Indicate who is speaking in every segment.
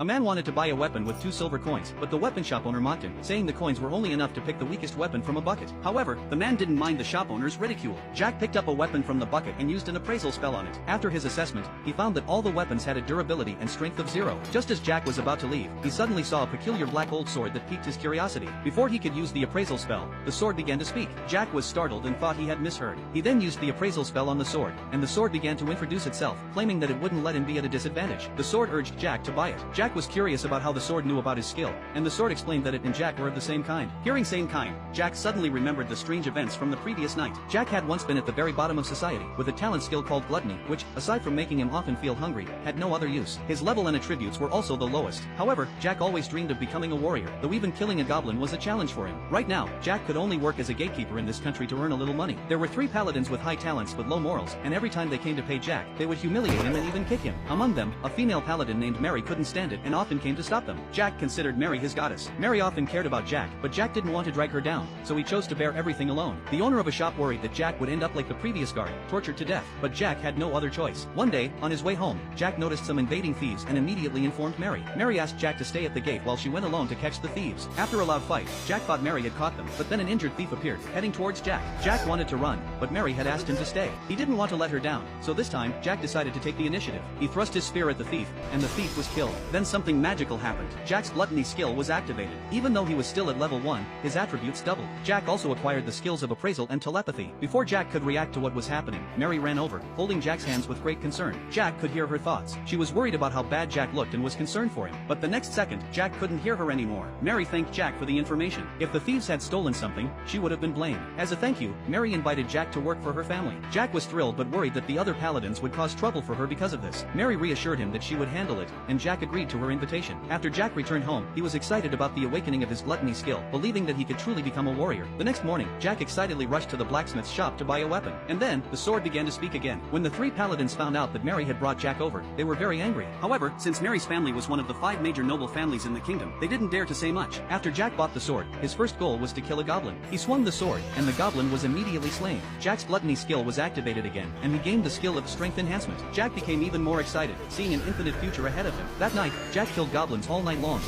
Speaker 1: A man wanted to buy a weapon with 2 silver coins, but the weapon shop owner mocked him, saying the coins were only enough to pick the weakest weapon from a bucket. However, the man didn't mind the shop owner's ridicule. Jack picked up a weapon from the bucket and used an appraisal spell on it. After his assessment, he found that all the weapons had a durability and strength of 0. Just as Jack was about to leave, he suddenly saw a peculiar black old sword that piqued his curiosity. Before he could use the appraisal spell, the sword began to speak. Jack was startled and thought he had misheard. He then used the appraisal spell on the sword, and the sword began to introduce itself, claiming that it wouldn't let him be at a disadvantage. The sword urged Jack to buy it. Jack was curious about how the sword knew about his skill, and the sword explained that it and Jack were of the same kind. Hearing same kind, Jack suddenly remembered the strange events from the previous night. Jack had once been at the very bottom of society, with a talent skill called gluttony, which, aside from making him often feel hungry, had no other use. His level and attributes were also the lowest. However, Jack always dreamed of becoming a warrior, though even killing a goblin was a challenge for him. Right now, Jack could only work as a gatekeeper in this country to earn a little money. There were 3 paladins with high talents but low morals, and every time they came to pay Jack, they would humiliate him and even kick him. Among them, a female paladin named Mary couldn't stand it and often came to stop them. Jack considered Mary his goddess. Mary often cared about Jack, but Jack didn't want to drag her down, so he chose to bear everything alone. The owner of a shop worried that Jack would end up like the previous guard, tortured to death, but Jack had no other choice. One day, on his way home, Jack noticed some invading thieves and immediately informed Mary. Mary asked Jack to stay at the gate while she went alone to catch the thieves. After a loud fight, Jack thought Mary had caught them, but then an injured thief appeared, heading towards Jack. Jack wanted to run, but Mary had asked him to stay. He didn't want to let her down, so this time, Jack decided to take the initiative. He thrust his spear at the thief, and the thief was killed. Then something magical happened. Jack's gluttony skill was activated. Even though he was still at level 1, his attributes doubled. Jack also acquired the skills of appraisal and telepathy. Before Jack could react to what was happening, Mary ran over, holding Jack's hands with great concern. Jack could hear her thoughts. She was worried about how bad Jack looked and was concerned for him. But the next second, Jack couldn't hear her anymore. Mary thanked Jack for the information. If the thieves had stolen something, she would have been blamed. As a thank you, Mary invited Jack to work for her family. Jack was thrilled but worried that the other paladins would cause trouble for her because of this. Mary reassured him that she would handle it, and Jack agreed to her invitation. After Jack returned home, he was excited about the awakening of his gluttony skill, believing that he could truly become a warrior. The next morning, Jack excitedly rushed to the blacksmith's shop to buy a weapon. And then, the sword began to speak again. When the 3 paladins found out that Mary had brought Jack over, they were very angry. However, since Mary's family was one of the 5 major noble families in the kingdom, they didn't dare to say much. After Jack bought the sword, his first goal was to kill a goblin. He swung the sword, and the goblin was immediately slain. Jack's gluttony skill was activated again, and he gained the skill of strength enhancement. Jack became even more excited, seeing an infinite future ahead of him. That night, Jack killed goblins all night long.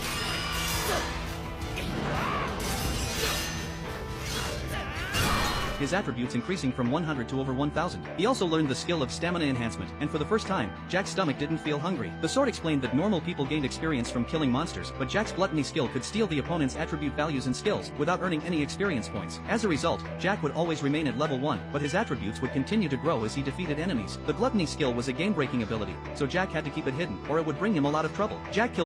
Speaker 1: His attributes increasing from 100 to over 1000. He also learned the skill of stamina enhancement, and for the first time, Jack's stomach didn't feel hungry. The sword explained that normal people gained experience from killing monsters, but Jack's gluttony skill could steal the opponent's attribute values and skills, without earning any experience points. As a result, Jack would always remain at level 1, but his attributes would continue to grow as he defeated enemies. The gluttony skill was a game-breaking ability, so Jack had to keep it hidden, or it would bring him a lot of trouble. Jack killed